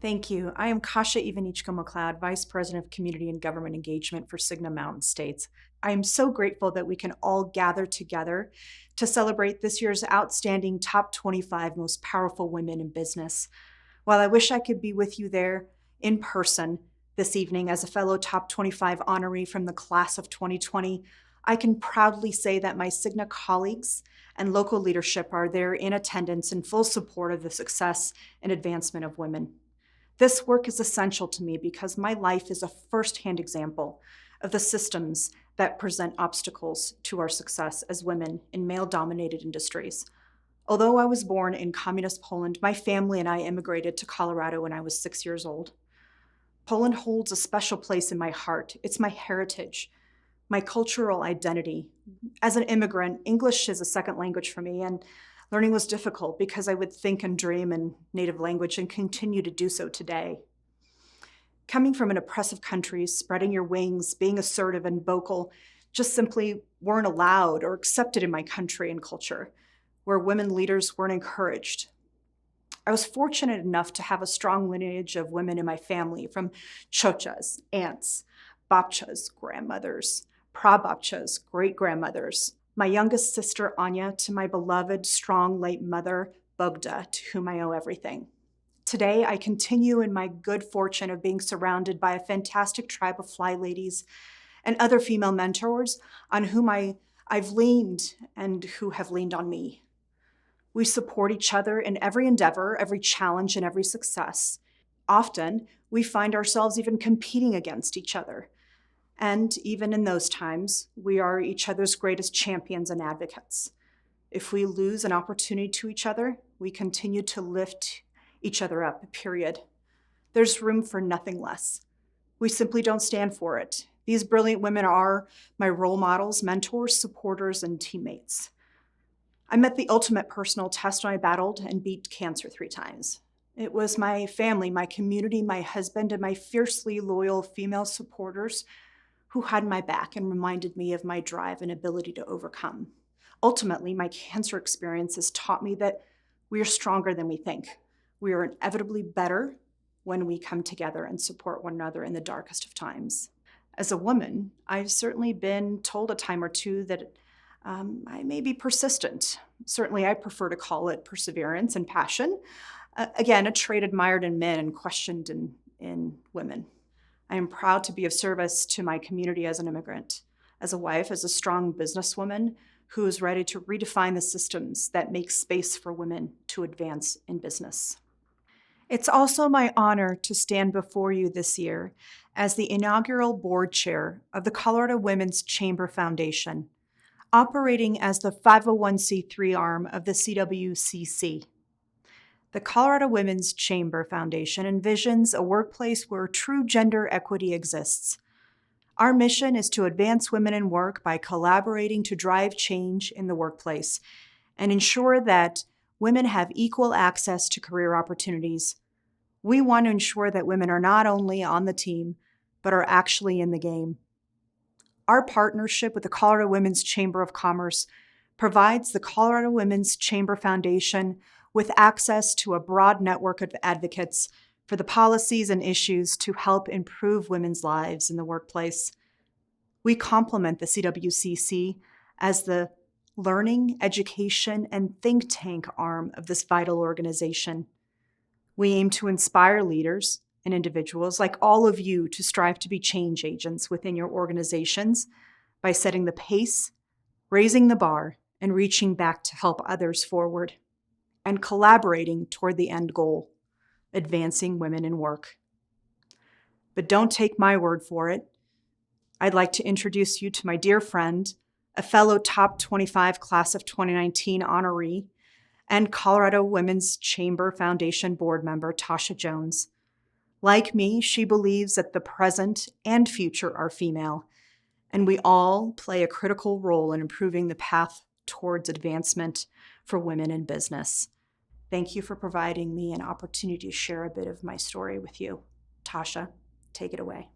Thank you. I am Kasia Iwaniczko MacLeod, Vice President of Community and Government Engagement for Cigna Mountain States. I am so grateful that we can all gather together to celebrate this year's outstanding top 25 most powerful women in business. While I wish I could be with you there in person this evening as a fellow top 25 honoree from the class of 2020, I can proudly say that my Cigna colleagues and local leadership are there in attendance in full support of the success and advancement of women. This work is essential to me because my life is a firsthand example of the systems that present obstacles to our success as women in male-dominated industries. Although I was born in communist Poland, my family and I immigrated to Colorado when I was 6 years old. Poland holds a special place in my heart. It's my heritage, my cultural identity. As an immigrant, English is a second language for me, and learning was difficult because I would think and dream in native language and continue to do so today. Coming from an oppressive country, spreading your wings, being assertive and vocal just simply weren't allowed or accepted in my country and culture, where women leaders weren't encouraged. I was fortunate enough to have a strong lineage of women in my family, from chochas, aunts, babchas, grandmothers, prababchas, great-grandmothers, my youngest sister, Anya, to my beloved, strong, late mother, Bogda, to whom I owe everything. Today, I continue in my good fortune of being surrounded by a fantastic tribe of fly ladies and other female mentors on whom I've leaned and who have leaned on me. We support each other in every endeavor, every challenge, and every success. Often, we find ourselves even competing against each other. And even in those times, we are each other's greatest champions and advocates. If we lose an opportunity to each other, we continue to lift each other up, period. There's room for nothing less. We simply don't stand for it. These brilliant women are my role models, mentors, supporters, and teammates. I met the ultimate personal test when I battled and beat cancer 3 times. It was my family, my community, my husband, and my fiercely loyal female supporters who had my back and reminded me of my drive and ability to overcome. Ultimately, my cancer experience has taught me that we are stronger than we think. We are inevitably better when we come together and support one another in the darkest of times. As a woman, I've certainly been told a time or two that I may be persistent. Certainly, I prefer to call it perseverance and passion. Again, a trait admired in men and questioned in women. I am proud to be of service to my community as an immigrant, as a wife, as a strong businesswoman who is ready to redefine the systems that make space for women to advance in business. It's also my honor to stand before you this year as the inaugural board chair of the Colorado Women's Chamber Foundation, operating as the 501c3 arm of the CWC. The Colorado Women's Chamber Foundation envisions a workplace where true gender equity exists. Our mission is to advance women in work by collaborating to drive change in the workplace and ensure that women have equal access to career opportunities. We want to ensure that women are not only on the team, but are actually in the game. Our partnership with the Colorado Women's Chamber of Commerce provides the Colorado Women's Chamber Foundation with access to a broad network of advocates for the policies and issues to help improve women's lives in the workplace. We complement the CWCC as the learning, education, and think tank arm of this vital organization. We aim to inspire leaders and individuals like all of you to strive to be change agents within your organizations by setting the pace, raising the bar, and reaching back to help others forward, and collaborating toward the end goal, advancing women in work. But don't take my word for it. I'd like to introduce you to my dear friend, a fellow top 25 class of 2019 honoree, and Colorado Women's Chamber Foundation board member, Tasha Jones. Like me, she believes that the present and future are female, and we all play a critical role in improving the path towards advancement for women in business. Thank you for providing me an opportunity to share a bit of my story with you. Tasha, take it away.